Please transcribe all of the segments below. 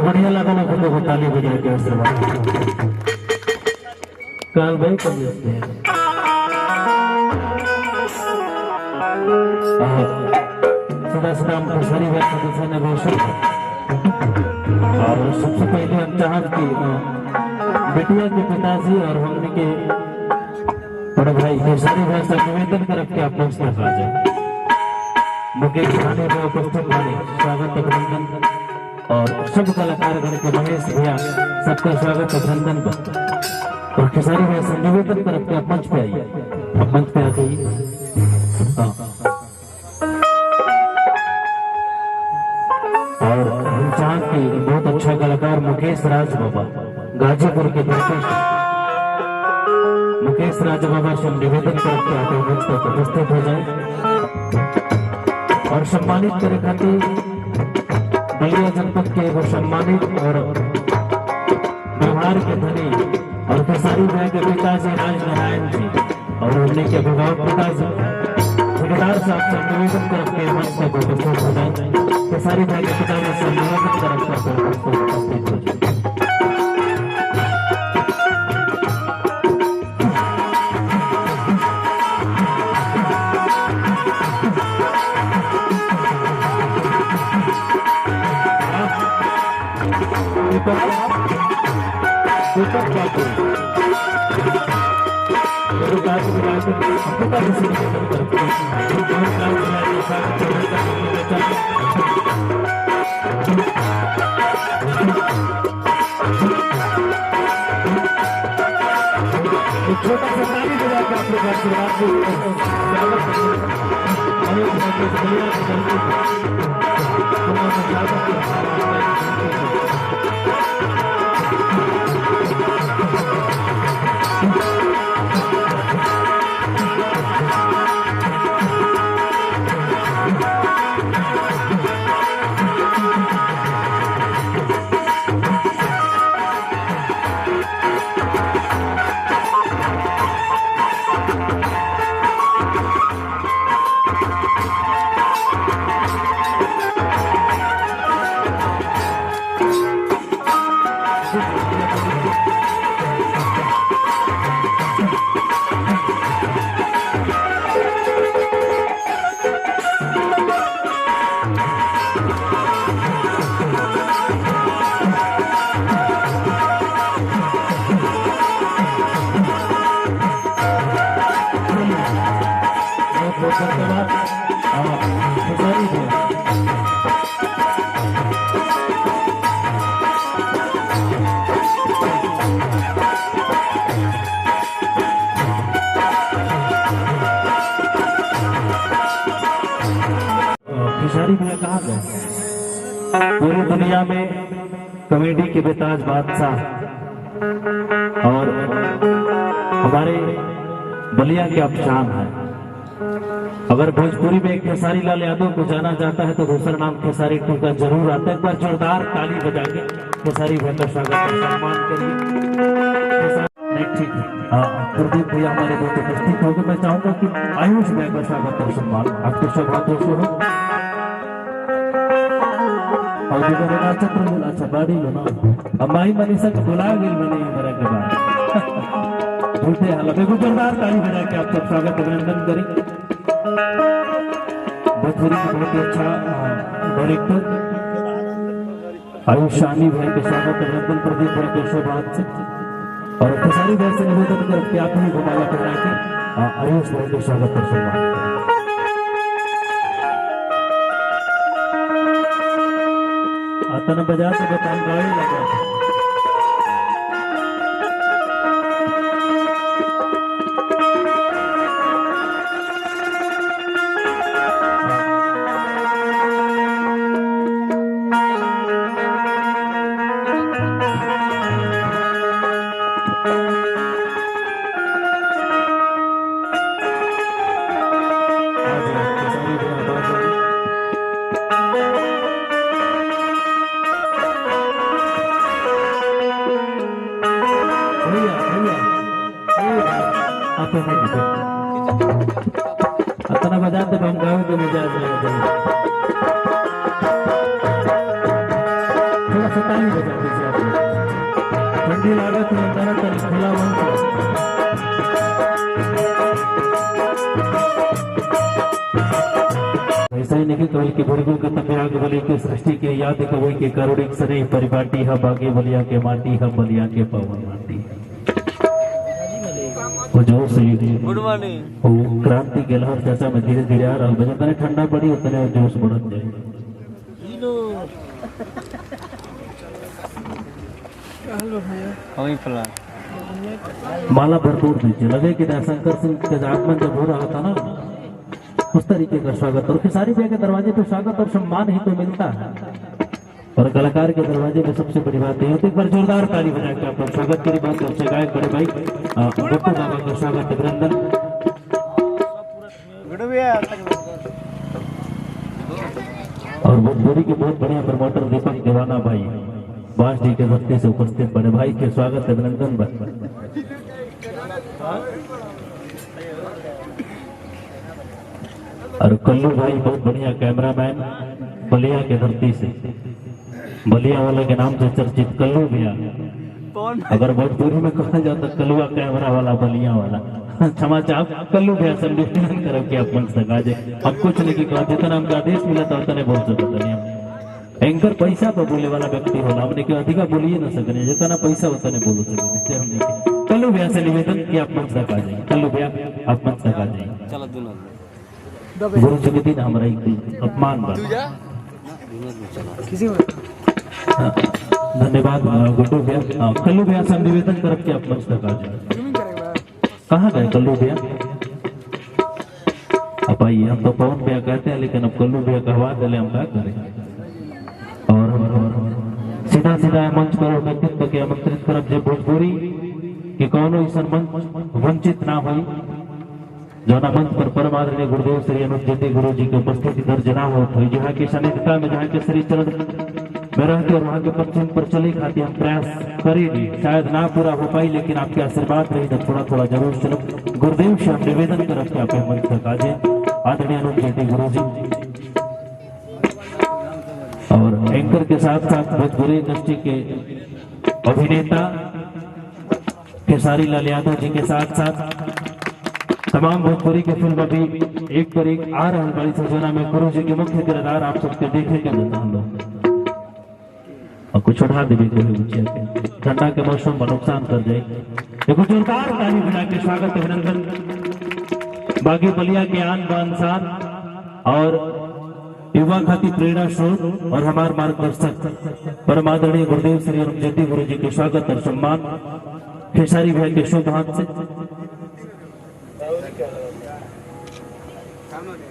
बढ़िया लगा ना फोटो को ताली बजा के आशीर्वाद काल भाई कब सदा सदा हम सारी बात सदस्य ने रोशन और सबसे पहले हम चाहत की बेटिया के पिताजी और हमने के बड़े भाई केसरी भाई से निवेदन करके आप लोग से आ जाए मुकेश खाने में उपस्थित होने स्वागत अभिनंदन और सब कलाकार गण के महेश भैया सबका स्वागत अभिनंदन और केसरी भाई से निवेदन करके आप मंच पे आइए आप मंच पे आ जाइए और हम चाहते कि बहुत अच्छा कलाकार मुकेश राज बाबा गाजीपुर के दरपेश मुकेश राज बाबा से निवेदन करके आते मंच पर उपस्थित हो जाए और सम्मानित करे खातिर बलिया जनपद के वो सम्मानित और व्यवहार के धनी और केसरी भाई के पिताजी राज नारायण जी और उन्हीं के अभिभावक पिताजी ठेकेदार साहब से निवेदन करके मंच पर उपस्थित हो जाए केसरी भाई के पिताजी से निवेदन करके उपस्थित हो जाए छोटा सा ताली बजा के आप लोग आशीर्वाद पूरी दुनिया में कॉमेडी के बेताज बादशाह और हमारे बलिया के अपशान है। अगर भोजपुरी में खेसारी लाल यादव को जाना जाता है तो दूसरा नाम खेसारी टू का जरूर आता है। एक बार जोरदार ताली बजा के खेसारी भाई का स्वागत और सम्मान करिए। ठीक है, प्रदीप भैया हमारे बहुत उपस्थित होंगे। मैं चाहूंगा कि आयुष भाई का स्वागत और सम्मान आपके सौभाग्यों से हो। और चंद्र अच्छा बाड़ी लो ना अम्माई मनीषा को बुला गई मैंने मेरा के बाद बोलते हाल में जोरदार ताली बजा के आप सब स्वागत अभिनंदन करेंगे। भोजपुरी का बहुत ही अच्छा डायरेक्टर आयुष शानी भाई के स्वागत अभिनंदन प्रदीप भाई के सौभाग्य से और खेसारी भाई से निवेदन करके आप ही घुमाया करा के आयुष भाई के स्वागत और सम्मान बाजार से बताने लगा। अतना बजाते हम गाँव के मिजाज में थोड़ा सा ताली बजाते से आप ठंडी लागत में तरह तरह खुला मंच ऐसा ही नहीं कवल के भुर्गों के तम्याग बलि के सृष्टि के याद कवल के करुणिक सने परिपाटी है बागे बलिया के माटी है बलिया के पवन माटी वो जो गुड मॉर्निंग वो क्रांति के लहर जैसा में धीरे धीरे आ रहा हूँ जितने ठंडा पड़ी उतने जोश बढ़त जाए माला भरपूर दीजिए लगे कि शंकर सिंह के आगमन जब हो रहा था ना उस तरीके का स्वागत और खेसारी भैया के दरवाजे पे स्वागत और सम्मान ही तो मिलता है और कलाकार के दरवाजे पे सबसे बड़ी बात यह होती है। एक बार जोरदार ताली बजा के आपका स्वागत करी बात सबसे गायक बड़े भाई गट्टू बाबा का स्वागत अभिनंदन और भोजपुरी के बहुत बढ़िया प्रमोटर दीपक दीवाना भाई बांसडी के धरती से उपस्थित बड़े भाई के स्वागत अभिनंदन और कल्लू भाई बहुत बढ़िया कैमरामैन बलिया के धरती से बलिया वाले के नाम से चर्चित कल्लू भैया अगर भोजपुरी में कहा जाता कल्लुआ कैमरा वाला बलिया वाला क्षमा चाह कल्लू भैया से निवेदन करो कि आप मंच तक आ जाए अब कुछ नहीं की कहा जितना हमको आदेश मिला था उतने बोल सकता नहीं एंकर पैसा पर बोले वाला व्यक्ति होला हमने क्यों अधिका बोलिए ना सकने जितना पैसा उतने बोलो सकते हमने कल्लू भैया से निवेदन कि आप मंच तक आ जाए कल्लू भैया आप मंच तक आ जाए गुरु जी के दिन हमारा अपमान धन्यवाद गुड्डू भैया कल्लू भैया से हम निवेदन करब कि आप मंच तक आ जाए कहाँ गए कल्लू भैया अब आइए हम तो पवन भैया कहते हैं लेकिन अब कल्लू भैया कहवा दे हम क्या करें और सीधा सीधा मंच पर व्यक्तित्व के आमंत्रित करब जो भोजपुरी के कौनो ऐसा मंच वंचित ना हो जौना मंच पर परम आदरणीय गुरुदेव श्री अनुप ज्योति गुरु जी की उपस्थिति दर्ज ना हो जहाँ की सानिध्यता में जहाँ के श्री चरण में रहते और वहाँ के पश्चिम पर चले खाते हम प्रयास करेंगे शायद ना पूरा हो पाई लेकिन आपके आशीर्वाद रही तो थोड़ा थोड़ा जरूर चलो गुरुदेव से हम निवेदन कर रखते आप मंच तक आ जाए आदरणीय अनुप ज्योति गुरु जी और एंकर के साथ साथ भोजपुरी इंडस्ट्री के अभिनेता खेसारी लाल यादव जी के साथ साथ तमाम भोजपुरी के फिल्म अभी एक पर एक आ रहा बड़ी सजना में गुरु जी के मुख्य किरदार आप सबके देखे के देता हम लोग और कुछ उठा देवे ठंडा के मौसम में नुकसान कर जाए देखो जोरदार ताली बजा के स्वागत अभिनंदन बागी बलिया के आन बान शान और युवा खाती प्रेरणा स्रोत और हमारे मार्गदर्शक परम आदरणीय गुरुदेव श्री अनुप ज्योति गुरु जी के स्वागत और सम्मान खेसारी भैया के शुभ हाथ से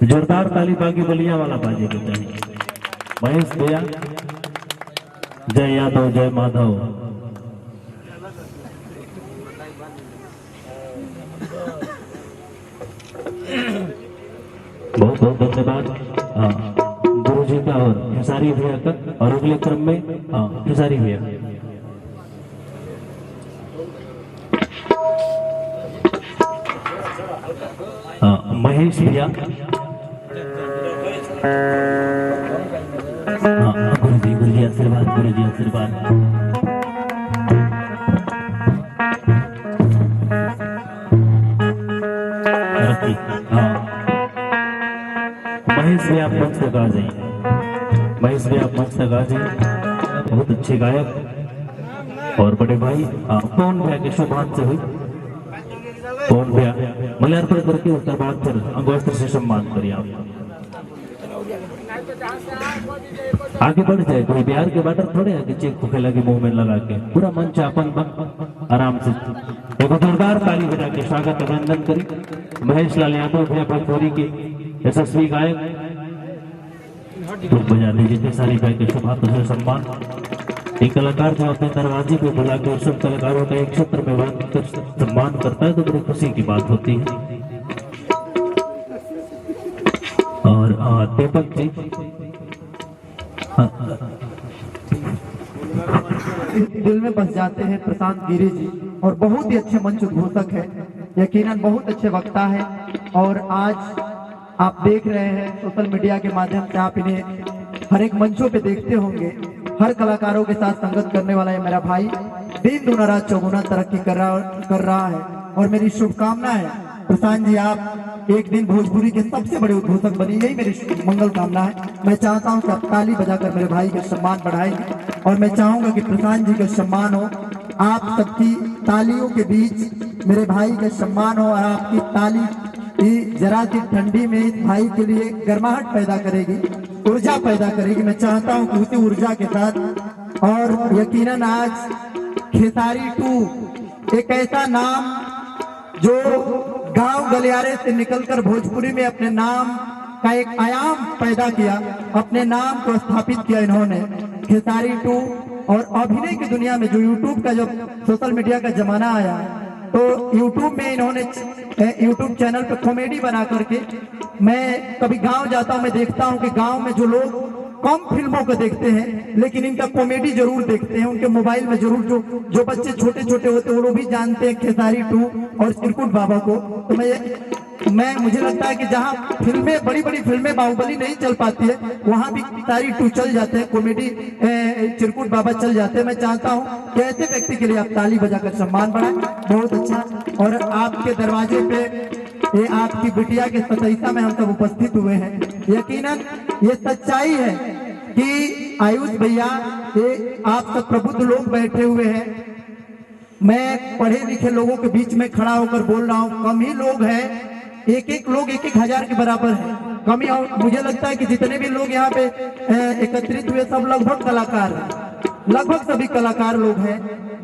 जोरदार ताली बागी बलिया वाला बाजे के चाहिए महेश भैया जय यादव जय माधव बहुत बहुत धन्यवाद गुरु जी का और खेसारी भैया का और अगले क्रम में खेसारी भैया महेश भैया गुरु जी आशीर्वाद गुरु जी आशीर्वाद महेश भैया आप मंच तक आ जाइए महेश भैया आप मंच तक आ जाइए बहुत अच्छे गायक और बड़े भाई पवन भैया के शुभ हाथ से हुई पवन भैया मल्यार्पण करके उसके बाद फिर अंगोस्त्र से सम्मान करिए आप आगे बढ़ जाए कोई बिहार के बाटर थोड़े आगे चेक भूखे लगे मुंह में लगा के पूरा मंच अपन आराम से एक जोरदार ताली बजा के स्वागत अभिनंदन करी महेश लाल यादव भैया भोजपुरी के यशस्वी गायक तो बजा दीजिए सारी भाई के शुभ हाथों से सम्मान एक कलाकार जो अपने दरवाजे पे बुला के सब कलाकारों का एक क्षेत्र में बात कर सम्मान करता है तो बड़ी खुशी की बात होती है और दीपक जी दिल में बस जाते हैं प्रशांत गिरी जी और बहुत ही अच्छे मंच उद्घोषक है यकीनन बहुत अच्छे वक्ता है और आज आप देख रहे हैं सोशल मीडिया के माध्यम से आप इन्हें हर एक मंचों पे देखते होंगे हर कलाकारों के साथ संगत करने वाला है मेरा भाई, दिन दूना रात चौगुना तरक्की कर रहा है। और मेरी शुभकामना है प्रशांत जी, आप एक दिन भोजपुरी के सबसे बड़े उद्घोषक बनी, यही मेरी मंगल कामना है। मैं चाहता हूं कि आप ताली बजाकर मेरे भाई का सम्मान बढ़ाएंगे और मैं चाहूंगा कि प्रशांत जी का सम्मान हो, आप सबकी तालियों के बीच मेरे भाई का सम्मान हो और आपकी ताली जरा सी ठंडी में इस भाई के लिए गर्माहट पैदा करेगी, ऊर्जा पैदा करेगी। मैं चाहता हूं कि उसी ऊर्जा के साथ, और यकीनन आज खेसारी 2 एक ऐसा नाम जो गांव गलियारे से निकलकर भोजपुरी में अपने नाम का एक आयाम पैदा किया, अपने नाम को स्थापित किया इन्होंने। खेसारी 2 और अभिनय की दुनिया में जो यूट्यूब का, जो सोशल मीडिया का जमाना आया, तो यूट्यूब में इन्होंने यूट्यूब चैनल पे कॉमेडी बना करके, मैं कभी गांव जाता हूं, मैं देखता हूं कि गांव में जो लोग कम फिल्मों को देखते हैं लेकिन इनका कॉमेडी जरूर देखते हैं, उनके मोबाइल में जरूर, जो बच्चे छोटे छोटे होते हैं वो लोग भी जानते हैं खेसारी 2 और चिरकुट बाबा को। तो मैं मुझे लगता है कि जहां फिल्में, बड़ी बड़ी फिल्में बाहुबली नहीं चल पाती है, वहां भी खेसारी 2 चल जाते हैं, कॉमेडी चिरकुट बाबा चल जाते हैं। मैं चाहता हूं कि ऐसे व्यक्ति के लिए आप ताली बजाकर सम्मान बढ़ाएं, बहुत अच्छा। और आपके दरवाजे पे ये आपकी बिटिया के 27 में हम सब उपस्थित हुए हैं। यकीनन ये सच्चाई है कि आयुष भैया, ये आप सब प्रबुद्ध लोग बैठे हुए हैं, मैं पढ़े लिखे लोगों के बीच में खड़ा होकर बोल रहा हूँ, कम ही लोग हैं, एक लोग 1,000 के बराबर है, कम ही। मुझे लगता है कि जितने भी लोग यहाँ पे एकत्रित हुए सब लगभग कलाकार हैं, लगभग सभी कलाकार लोग हैं,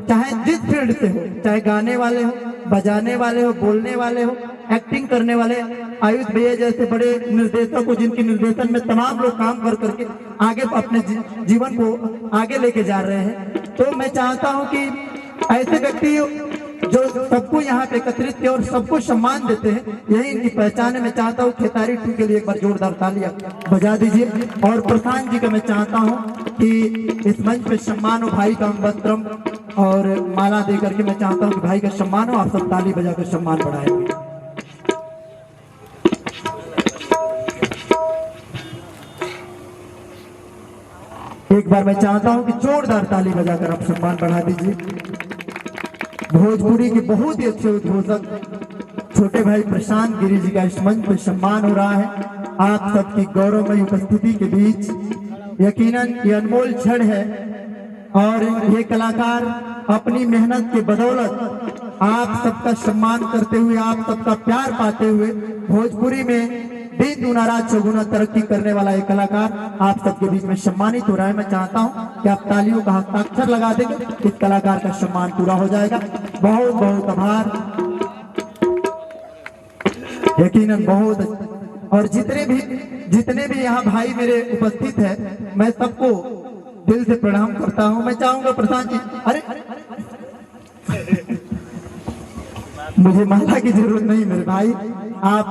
चाहे जिस फील्ड से हो, चाहे गाने वाले हो, बजाने वाले हो, बोलने वाले हो, एक्टिंग करने वाले। आयुष भैया जैसे बड़े निर्देशक को, जिनके निर्देशन में तमाम लोग काम कर करके आगे अपने जीवन को आगे लेके जा रहे हैं। तो मैं चाहता हूं कि ऐसे व्यक्ति जो सबको यहाँ पे एकत्रित किया और सबको सम्मान देते हैं, यही इनकी पहचान है। मैं चाहता हूँ खेसारी 2 के लिए एक बार जोरदार तालियां बजा दीजिए। और प्रशांत जी का मैं चाहता हूँ कि इस मंच पे सम्मान हो, भाई का वस्त्रम और माला दे करके मैं चाहता हूँ कि भाई का सम्मान हो, आप सब ताली बजाकर सम्मान बढ़ाएंगे। एक बार मैं चाहता हूं कि जोरदार ताली बजाकर आप सम्मान बढ़ा दीजिए। भोजपुरी के बहुत ही अच्छे उद्घोषक छोटे भाई प्रशांत गिरी जी का इस मंच पे सम्मान हो रहा है। आप सबकी गौरवमयी उपस्थिति के बीच यकीनन ये अनमोल क्षण है और ये कलाकार अपनी मेहनत के बदौलत आप सबका सम्मान करते हुए, आप सबका प्यार पाते हुए भोजपुरी में दिन दूना रात चौगुना तरक्की करने वाला एक कलाकार आप सबके बीच में सम्मानित हो रहा है। मैं चाहता हूं कि आप तालियों का हस्ताक्षर लगा देंगे, इस कलाकार का सम्मान पूरा हो जाएगा। बहुत बहुत आभार, यकीनन बहुत। और जितने भी यहाँ भाई मेरे उपस्थित है, मैं सबको दिल से प्रणाम करता हूं। मैं चाहूंगा प्रशांत जी, अरे मुझे माला की जरूरत नहीं मेरे भाई, आप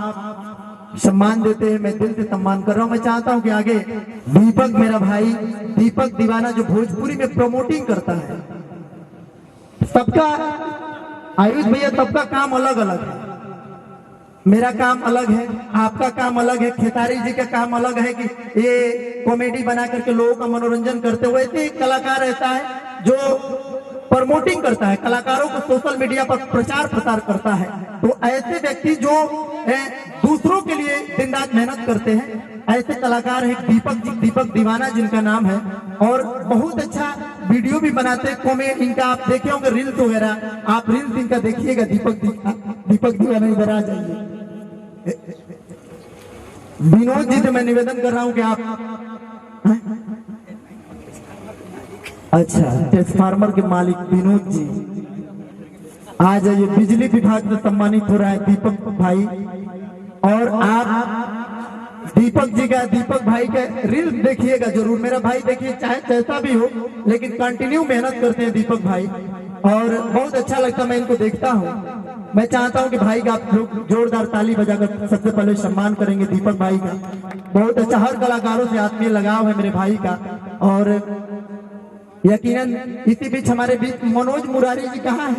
सम्मान देते हैं, मैं दिल से सम्मान कर रहा हूं। मैं चाहता हूं कि आगे दीपक, मेरा भाई दीपक दीवाना, जो भोजपुरी में प्रमोटिंग करता है, सबका, आयुष भैया सबका काम अलग अलग है, मेरा काम अलग है, आपका काम अलग है, खेसारी जी का काम अलग है कि ये कॉमेडी बना करके लोगों का मनोरंजन करते हुए। ऐसे एक कलाकार ऐसा है जो प्रमोटिंग करता है, कलाकारों को सोशल मीडिया पर प्रचार प्रसार करता है। तो ऐसे व्यक्ति जो दूसरों के लिए दिन रात मेहनत करते हैं, ऐसे कलाकार है दीपक जी, दीपक दीवाना जिनका नाम है, और बहुत अच्छा वीडियो भी बनाते हैं कॉमेडी। इनका आप देखे होंगे रील्स वगैरह, आप रील्स इनका देखिएगा। दीपक दीवाना इधर आ जाइए। विनोद जी से मैं निवेदन कर रहा हूं कि आप, अच्छा, ट्रांसफार्मर के मालिक विनोद जी आ जाइए। बिजली विभाग से सम्मानित हो रहा है दीपक भाई, और आप दीपक भाई का रील्स देखिएगा जरूर। मेरा भाई देखिए, चाहे जैसा भी हो लेकिन कंटिन्यू मेहनत करते हैं दीपक भाई, और बहुत अच्छा लगता है, मैं इनको देखता हूँ। मैं चाहता हूं कि भाई का आप लोग जोरदार ताली बजाकर सबसे पहले सम्मान करेंगे दीपक भाई का। बहुत अच्छा, हर कलाकारों से आत्मीय लगाव है मेरे भाई का। और यकीनन इसी बीच हमारे बीच मनोज मुरारी जी कहाँ है?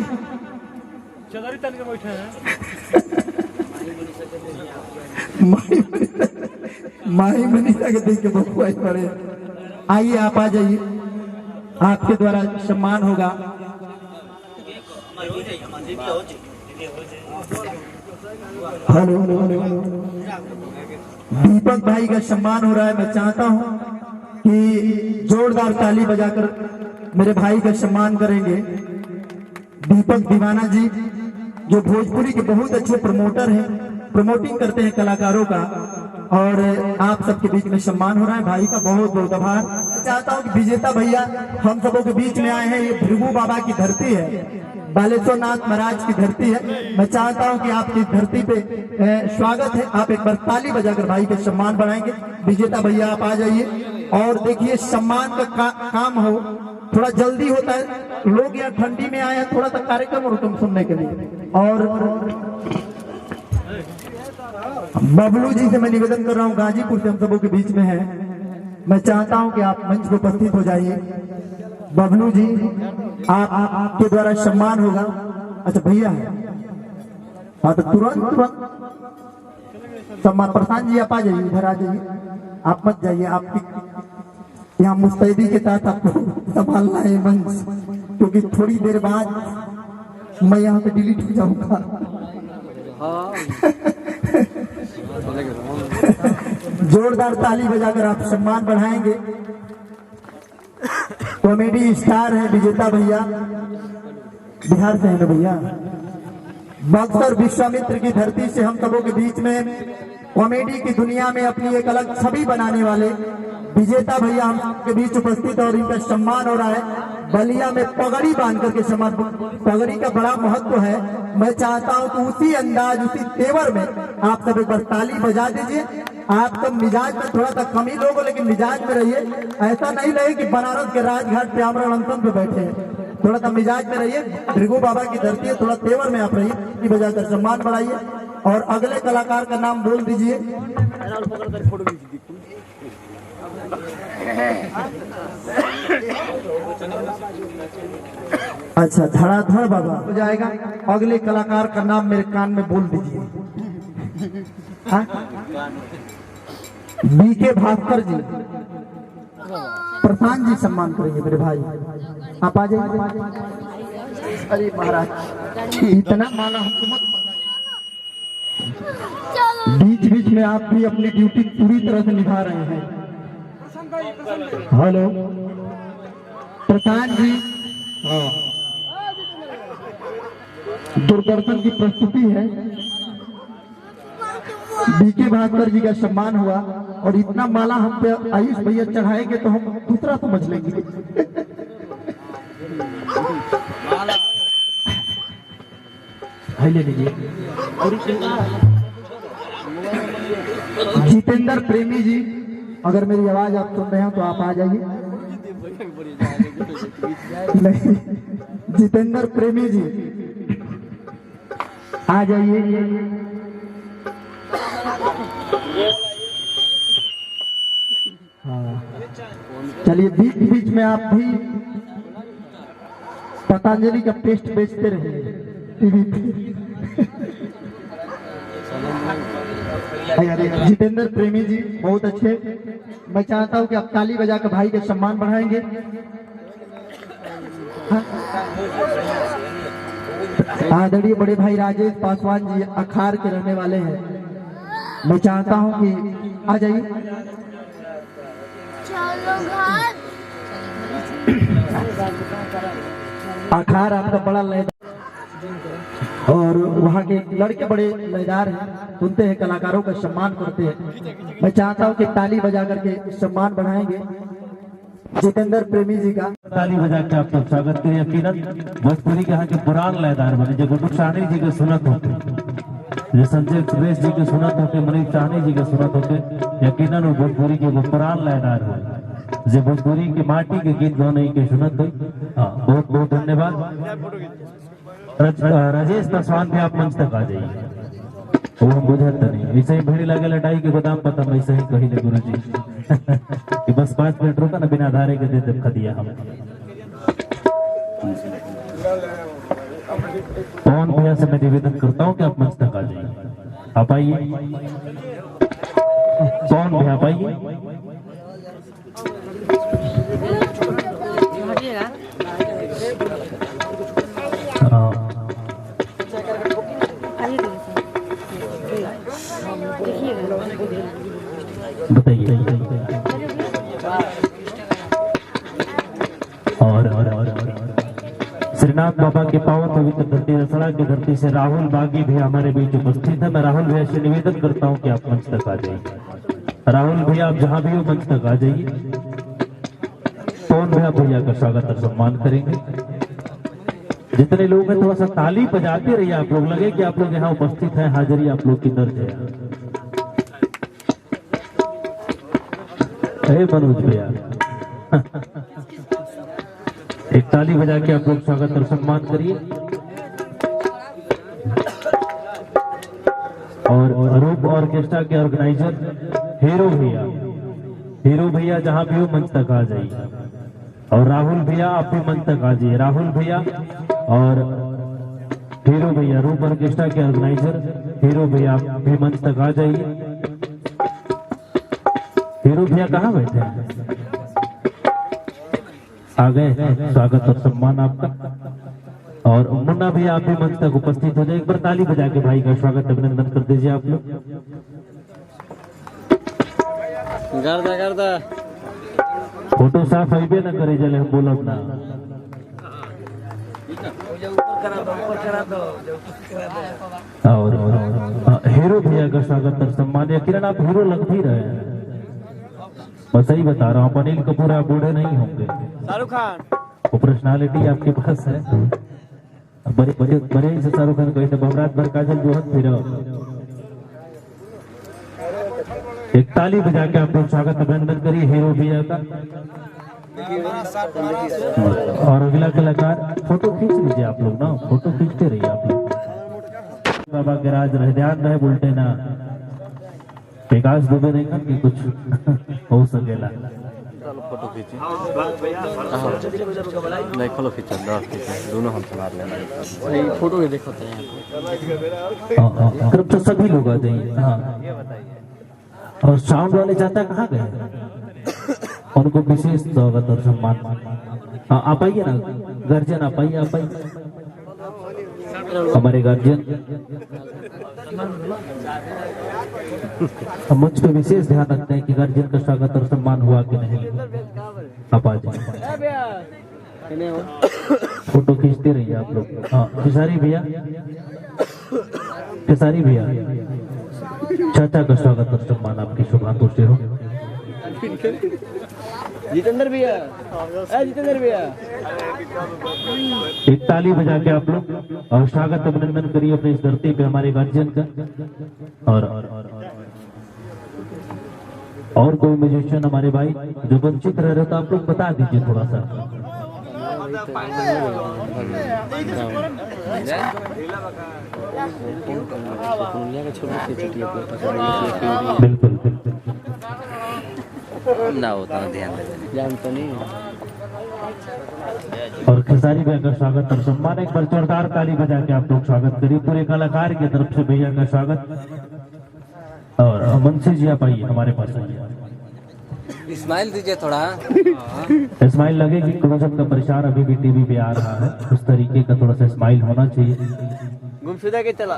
माही मनीषा के देख के बखुआई पड़े। आइए, आप आ जाइए। आपके द्वारा सम्मान होगा। हेलो दीपक भाई का सम्मान हो रहा है। मैं चाहता हूं कि जोरदार ताली बजाकर मेरे भाई का सम्मान करेंगे। दीपक दीवाना जी जो भोजपुरी के बहुत अच्छे प्रमोटर हैं, प्रमोटिंग करते हैं कलाकारों का, और आप सबके बीच में सम्मान हो रहा है। भाई का बहुत बहुत आभार। मैं चाहता हूं कि विजेता भैया हम सबों के बीच में आए हैं। ये भृगु बाबा की धरती है, बालेश्वर नाथ महाराज की धरती है। मैं चाहता हूं कि आपकी धरती पे स्वागत है। आप एक बार ताली बजाकर भाई के सम्मान बढ़ाएंगे। विजेता भैया आप आ जाइए। और देखिए सम्मान का काम हो, थोड़ा जल्दी होता है, लोग यहाँ ठंडी में आए हैं, थोड़ा सा कार्यक्रम और तुम सुनने के लिए। और बबलू जी से मैं निवेदन कर रहा हूँ, गाजीपुर से हम सबों के बीच में है। मैं चाहता हूँ कि आप मंच पर उपस्थित हो जाइए। बबलू जी आपके द्वारा सम्मान होगा। अच्छा भैया हाँ तो तुरंत सम्मान। प्रशांत जी आप आ जाइए, इधर आ जाइए, आप मत जाइए। आपकी यहाँ मुस्तैदी के तहत आपको संभालना है मंच, क्योंकि थोड़ी देर बाद मैं यहाँ से डिलीट हो जाऊंगा। जोरदार ताली बजाकर आप सम्मान बढ़ाएंगे। कॉमेडी स्टार है विजेता भैया, बिहार से है ना भैया। बक्सर विश्वामित्र की धरती से हम सबों के बीच में कॉमेडी की दुनिया में अपनी एक अलग छवि बनाने वाले विजेता भैया हम के बीच उपस्थित, और इनका सम्मान हो रहा है। बलिया में पगड़ी बांध करके सम्मान, पगड़ी का बड़ा महत्व है। मैं चाहता हूं कि उसी अंदाज, उसी तेवर में आप सब एक बार ताली बजा दीजिए। आप सब मिजाज में थोड़ा सा कमी लोग हो, लेकिन मिजाज में रहिए। ऐसा नहीं लगे कि बनारस के राजघाट पे आमरण अनशन पे बैठे हैं। थोड़ा सा मिजाज में रहिए। भृगु बाबा की धरती है, थोड़ा तेवर में आप रहिए। ताली बजाकर सम्मान बढ़ाइए। और अगले कलाकार का नाम बोल दीजिए। अच्छा धड़ाधड़ बाबा हो जाएगा। अगले कलाकार का नाम मेरे कान में बोल दीजिए। बीके भास्कर जी, प्रशांत जी सम्मान करेंगे मेरे भाई। आप आ जाइए। अरे महाराज इतना माला हमको मत। बीच बीच में आप भी अपनी ड्यूटी पूरी तरह से निभा रहे हैं। हेलो प्रशांत जी, दूरदर्शन की प्रस्तुति है। बीके भास्कर जी का सम्मान हुआ, और इतना माला हम पे आयुष भैया चढ़ाएंगे तो हम दूसरा समझ लेंगे। ले लीजिए। जितेंद्र प्रेमी जी, अगर मेरी आवाज आप सुन रहे हो तो आप आ जाइए। नहीं, जितेंद्र प्रेमी जी आ जाइए। हाँ चलिए, बीच बीच में आप भी पतंजलि का पेस्ट बेचते रहिए टीवी पे। जितेंद्र प्रेमी जी बहुत अच्छे। मैं चाहता हूं कि आप ताली बजाकर भाई के सम्मान बढ़ाएंगे। आदरणीय बड़े भाई राजेश पासवान जी अखाड़ के रहने वाले हैं। मैं चाहता हूं कि आ जाइए। अखाड़ आपका बड़ा लयदार, और वहाँ के लड़के बड़े लयदार हैं, सुनते हैं, कलाकारों का सम्मान करते हैं। मैं चाहता हूँ कि ताली बजा करके सम्मान बढ़ाएंगे जितेंद्र प्रेमी जी का। ताली बजा के आप सब स्वागत करें। यकीनन भोजपुरी के यहाँ के पुरान लयदार बने, जो गुड्डू साहनी जी के सुनत होते, जो संजय सुरेश जी के सुनत होते, मनीष साहनी जी के सुनत होते, यकीनन वो भोजपुरी के वो पुरान लयदार हो, जो भोजपुरी के माटी के गीत गाने के सुनत हो। बहुत बहुत धन्यवाद। राजेश पासवान भी आप मंच तक आ जाइए। वो हम बुझत नहीं, ऐसे ही भीड़ लगे लटाई के गोदाम पता मैं ऐसे ही कही ले गुरु जी कि बस 5 मिनट रुका ना, बिना धारे के दे दे खदिया हम। पवन भैया से मैं निवेदन करता हूँ कि आप मंच तक आ जाइए। आप आइए पवन भैया, आप आइए। श्रीनाथ बाबा के पावन पवित्र धरती रसड़ा की धरती से राहुल बागी भी हमारे बीच उपस्थित है। मैं राहुल भैया से निवेदन करता हूं कि आप मंच तक आ जाइए। राहुल भैया आप जहां भी हो मंच तक आ जाइए। पवन भैया का स्वागत और सम्मान करेंगे। जितने लोग हैं थोड़ा सा ताली बजाते रहिए। आप लोग लगे कि आप लोग यहाँ उपस्थित हैं, हाजिरी आप लोग की दर्ज है। मनोज भैया एक ताली बजा के आप लोग स्वागत और सम्मान करिए। और रूप ऑर्केस्ट्रा के ऑर्गेनाइजर हीरो भैया जहां भी हो मंच तक आ जाइए। और राहुल भैया आप भी मंच तक आ जाइए। राहुल भैया और हीरो भैया, रूप ऑर्केस्ट्रा के ऑर्गेनाइजर हीरो भैया आप भी मंच तक आ जाइए। हीरो भैया कहाँ बैठे हैं? आ गए। स्वागत और सम्मान आपका। और मुन्ना भैया आप भी मंच तक उपस्थित हो जाए। एक बार ताली बजा के भाई का स्वागत अभिनंदन कर दीजिए आप लोग। गर्दा फोटो साफ आइबे ना करे जले हम बोलब ना। और हीरो भैया का स्वागत और सम्मान। या किरण आप हीरो लग भी रहे हैं, मैं सही बता रहा हूँ। अनिल कपूर आप बूढ़े नहीं होंगे। शाहरुख खान वो पर्सनालिटी आपके पास है। बड़े बड़े बड़े से शाहरुख खान कहते बमरात भर काजल जो हद फिर। एक ताली बजा के आप लोग स्वागत अभिनंदन करिए हीरो भैया का। और अगला कलाकार फोटो खींच लीजिए आप लोग ना, फोटो खींचते रहिए आप लोग। बाबा के राज रहे, ध्यान रहे, उल्टे ना विकास दुबे नहीं कर कि कुछ हो सकेला। फोटो खींचे नहीं, खोलो खींचो दोनों हम चला लेना। फोटो भी देखो तरफ तो सभी लोग आ जाइए। हाँ, और साउंड वाले चाचा कहाँ गए? उनको विशेष स्वागत और सम्मान। हाँ आप आइए ना, गार्जियन आप आइए, आप आइए हमारे गार्जियन। हम मंच पे विशेष ध्यान रखते हैं कि गार्जियन का स्वागत और सम्मान हुआ कि नहीं। आप आ जाइए, फोटो खींचते रहिए आप लोग। हाँ खेसारी भैया, खेसारी भैया चाचा का स्वागत और सम्मान आपकी शुभांतों से हो। जितेंद्र भैया, जितेंद्र भैया एक ताली बजा के आप लोग और स्वागत अभिनंदन करिए अपने इस धरती पे हमारे गार्जियन का। और कोई म्यूजिशियन हमारे भाई जो वंचित रह रहे तो आप लोग बता दीजिए थोड़ा सा। बिल्कुल ना होता ध्यान जानता नहीं। और खेसारी भैया का स्वागत और सम्मान। एक बार जोरदार ताली बजा के आप लोग स्वागत करिए पूरे कलाकार की तरफ से भैया का स्वागत। और मनसी जी आप आइए हमारे पास आइए। स्माइल दीजिए थोड़ा। स्माइल लगे कि क्लोजअप का प्रचार अभी भी टीवी पे आ रहा है, उस तरीके का थोड़ा सा स्माइल होना चाहिए। गुमशुदा के चला।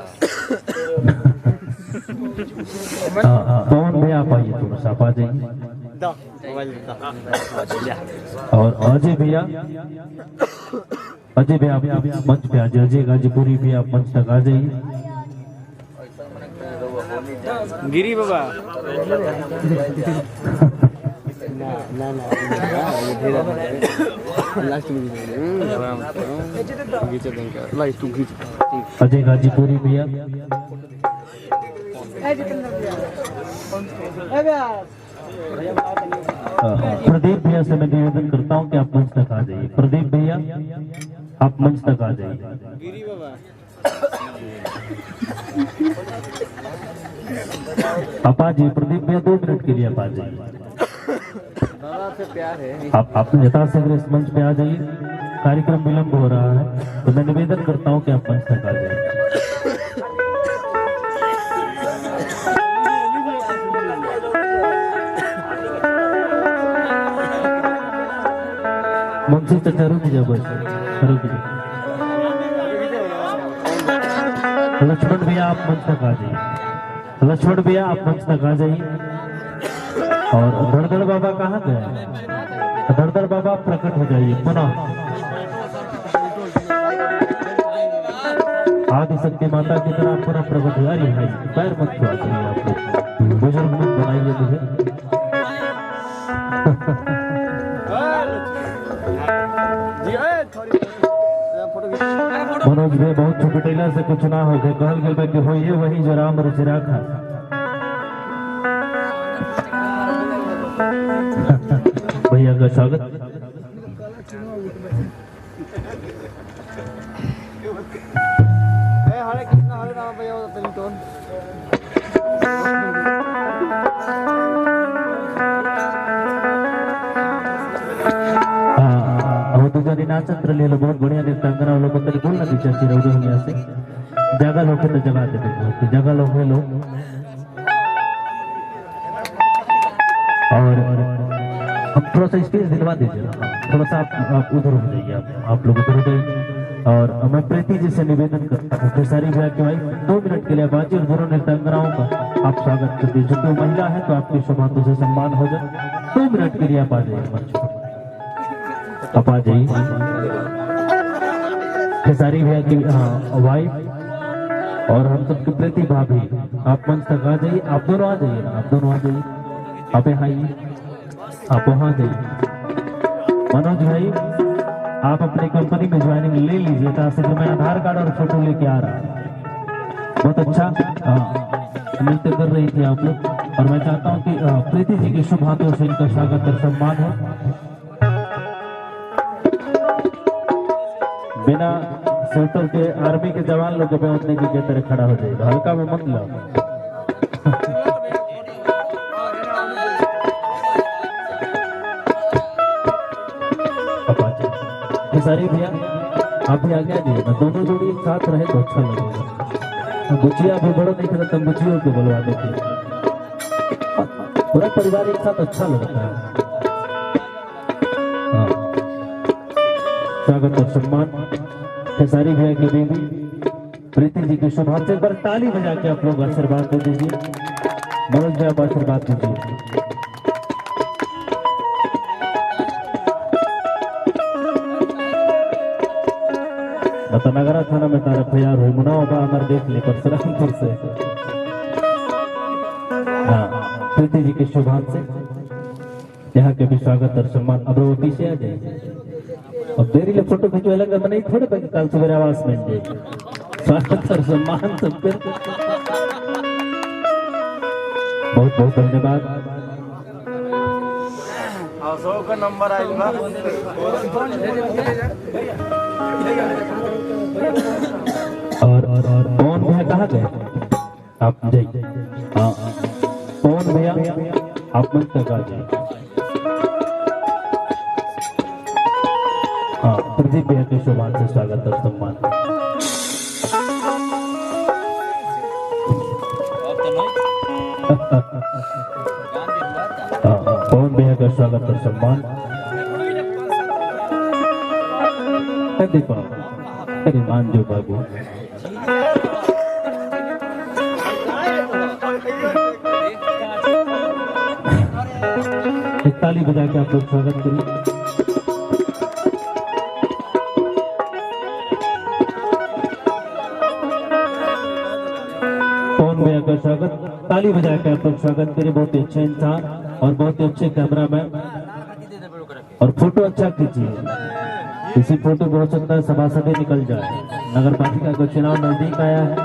पवन भैया आप आइए, थोड़ा सा आप आ जाइए। और अजय भैया आप मंच पे आ जाइए। अजय गाजीपुरी भी आप मंच तक आ जाइए। गिरी बाबा अजय गाजीपुरी भैया। प्रदीप भैया से मैं निवेदन करता हूं कि आप मंच तक आ जाइए। प्रदीप भैया आप मंच तक आ जाइए। आप आ जाइए प्रदीप भैया, 2 मिनट के लिए आप आ जाइए। आप यथाशीघ्र इस मंच पे आ जाइए, कार्यक्रम विलंब हो रहा है तो मैं निवेदन करता हूं कि आप मंच तक आ जाइए। मंच से चचारू दीजिए, बस करो दीजिए। लक्ष्मण भैया आप मंच तक आ जाइए। लक्ष्मण भैया आप मंच तक आ जाइए। और धड़धड़ बाबा कहाँ गए? धड़धड़ बाबा प्रकट हो जाइए पुनः। आदिशक्ति माता की तरह पुनः प्रकट हुआ। अरे भाई पैर मत छुआ करिए आप लोग, बुजुर्ग मत बनाइए मुझे। मनोज भाई बहुत छोटे टेलर से कुछ ना हो गए, कहल गए कि होइए वही जो राम रच राखा। भैया का स्वागत। जानी नाचत रहे बहुत बढ़िया नृत्यांगना लोग तरी बोलना दीचा सी रौदे हो से जगह लोग तो जगह देते तो जगह लोग है लोग और थोड़ा सा स्पेस दिलवा दीजिए, थोड़ा सा आप उधर हो जाइए, आप लोग उधर हो जाइए। और मैं प्रीति जी से निवेदन करता हूँ कि सारी भैया के भाई 2 मिनट के लिए बाजी और दोनों नृत्यांगनाओं का आप स्वागत कर दीजिए। जो महिला है तो आपके शुभ हाथों से सम्मान हो जाए। 2 मिनट के लिए आप आ जाइए मंच पर, आप आ जाइए। खेसारी भैया की वाइफ और हम सबकी प्रीति भाभी आप मंच तक आ जाइए। आप दोनों आ जाइए ना, आप दोनों आ जाइए, आप यहाँ आइए, आप वहाँ जाइए। मनोज भाई आप अपनी कंपनी में ज्वाइनिंग ले लीजिए, ताकि मैं आधार कार्ड और फोटो लेके आ रहा हूँ। बहुत अच्छा नृत्य कर रही थी आप लोग, और मैं चाहता हूँ कि प्रीति जी के शुभ हाथों से इनका स्वागत और सम्मान हो। बिना स्वेटर के आर्मी के जवान लोग पे उतने की तरह खड़ा हो जाएगा, हल्का में मत लो। सारी भैया आप भी आगे आ जाइए ना, दोनों जोड़ी एक साथ रहे तो अच्छा लगेगा। बुचिया भी बड़ो नहीं था तब बुचियों को बुलवा देते, पूरा परिवार एक साथ अच्छा लगता है। स्वागत और सम्मान खेसारी भैया की बेबी प्रीति जी के शुभ हाथ से एक बार ताली बजा के आप लोग आशीर्वाद दे दीजिए। मनोज भाई आप आशीर्वाद दीजिए। नगरा थाना में तारा फैयार हुई मुनाओ अमर देख ले परशुरामपुर से। प्रीति जी के शुभ हाथ से यहाँ के भी स्वागत और सम्मान। अब वो पीछे आ जाए, अब देरी ले फोटो खिंचवा लगा नहीं थोड़े पे कल सुबह आवाज मिल जाए। स्वागत और सम्मान सबके बहुत बहुत धन्यवाद। 100 का नंबर आइल बा और पवन भैया कहाँ गए? आप जाइए। हाँ पवन भैया आप मंच तक आ जाइए। हाँ प्रदीप भैया के शुभान से स्वागत और सम्मान। पवन भैया का स्वागत और सम्मान। देखो अरे मान जो बाबू एक ताली बजा के आप लोग स्वागत करिए। पवन भैया का स्वागत, ताली बजा के आप लोग स्वागत करिए। बहुत ही अच्छे इंसान और बहुत ही अच्छे कैमरामैन, और फोटो अच्छा खींचिए। किसी फोटो को हो सकता है सभासदे निकल जाए। नगर पालिका का चुनाव नजदीक आया है।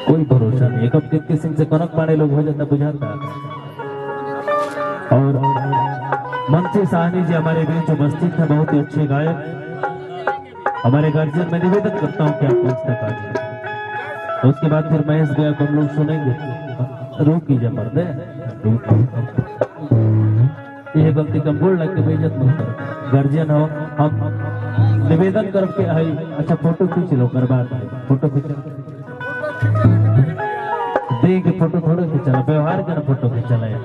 कोई भरोसा नहीं, कब किस सिंह से कनक पाने लोग हो जाता बुझाता। और मंत्री साहनी जी हमारे बीच उपस्थित है, बहुत ही अच्छे गायक। हमारे गार्जियन में निवेदन करता हूँ कि आप मंच तक आ जाए। उसके बाद फिर महेश भैया को हम लोग सुनेंगे। रोक कीजिए मर्दे, ये गलती कम बोल लग के बेइज्जत मत करो। गार्जियन हो हम निवेदन करके आई। अच्छा फोटो खींच लो, कर बात फोटो खींच देख फोटो थोड़ा खींचना, व्यवहार का फोटो खींचना है।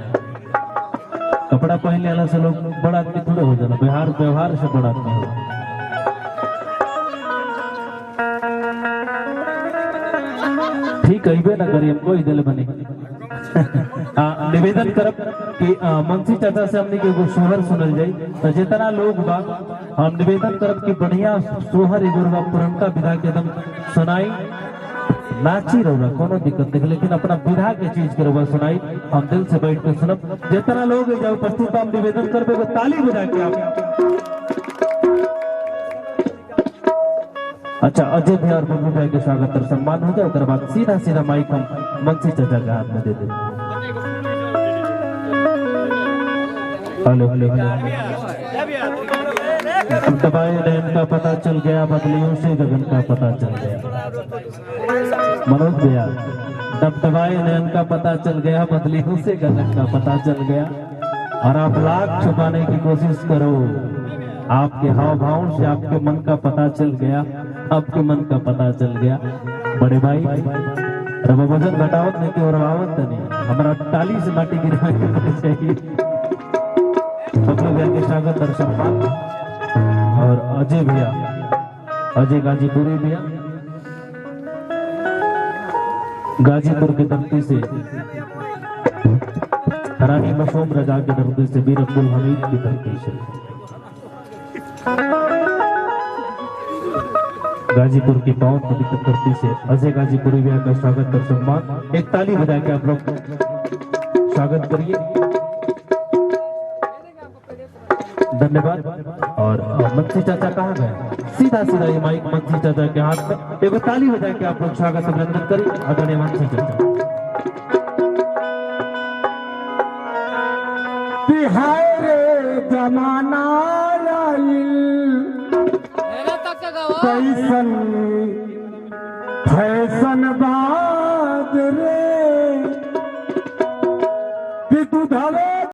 कपड़ा पहनने वाला से लोग बड़ा आदमी थोड़े हो जाना, व्यवहार से बड़ा आदमी हो। ठीक है ना करिए, कोई दिल बने निवेदन करब कि मंसी चाचा से हमने के एगो सोहर सुनल जाई। तो जितना लोग बा हम निवेदन करब कि बढ़िया सोहर एगो बा पुरनका विधा के एकदम सुनाई। नाची रहो कोनो दिक्कत नहीं, लेकिन अपना विधा के चीज के रहुआ सुनाई। हम दिल से बैठ के सुनब। जितना लोग जब उपस्थित हम निवेदन करबे वो ताली बजा के आप। अच्छा, अजय भैया और बब्बू भाई के स्वागत और सम्मान हो जाए। उसके बाद सीधा सीधा माइक हम मंसी चाचा के हाथ में दे दें। हेलो हेलो दबाए नैन का पता चल गया, बदलियों से गगन का पता चल गया। मनोज भैया, दबदबाए नैन का पता चल गया, बदलियों से गगन का पता चल गया। और आप लाख छुपाने की कोशिश करो, आपके हाव भाव से आपके मन का पता चल गया, आपके मन का पता चल गया। बड़े भाई रब वजन घटावत नहीं कि रवावत नहीं, हमारा टाली से माटी गिरा चाहिए। भैया के स्वागत और सम्मान। और अजय भैया, अजय गाजीपुरी भैया, गाजीपुर की धरती से, रानी मशहूम रजा की धरती से, वीर अब्दुल हमीद की धरती से, गाजीपुर की पावन पवित्र धरती से अजय गाजीपुरी भैया का स्वागत और सम्मान। एक ताली बजा के आप लोग स्वागत करिए। धन्यवाद। और मंसी चाचा कहाँ गए? सीधा सीधा ये माइक मंसी चाचा के हाथ में। एक ताली बजा के आप लोग स्वागत अभिनंदन करिए आदरणीय मंसी चाचा। बिहार रे जमाना कैसन फैशन बा